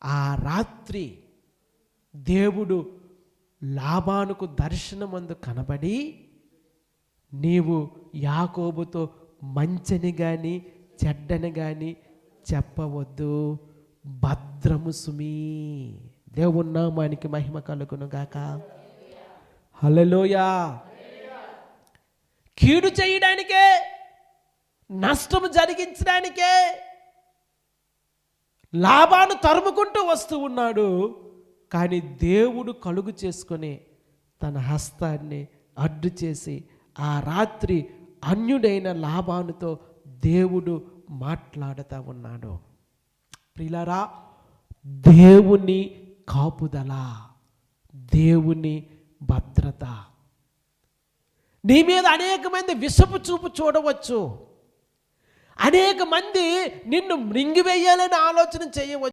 ఆ రాత్రి దేవుడు లాబానుకు దర్శనమందు కనబడి, నీవు యాకోబుతో మంచిని కానీ చెడ్డని కానీ చెప్పవద్దు, భద్రము సుమీ. దేవుని నామానికి మహిమ కలుగును గాక. హల్లెలూయా. కీడు చేయడానికే, నష్టము జరిగించడానికే లాబాను తరుముకుంటూ వస్తూ ఉన్నాడు. కానీ దేవుడు కలుగు చేసుకొని తన హస్తాన్ని అడ్డు చేసి ఆ రాత్రి అన్యుడైన లాబానుతో దేవుడు మాట్లాడుతూ ఉన్నాడు. ప్రియులారా, దేవుని కాపుదల, దేవుని భద్రత. నీ మీద అనేక మంది విషపు చూపు చూడవచ్చు, అనేక మంది నిన్ను మృంగివేయాలని ఆలోచన చేయవచ్చు.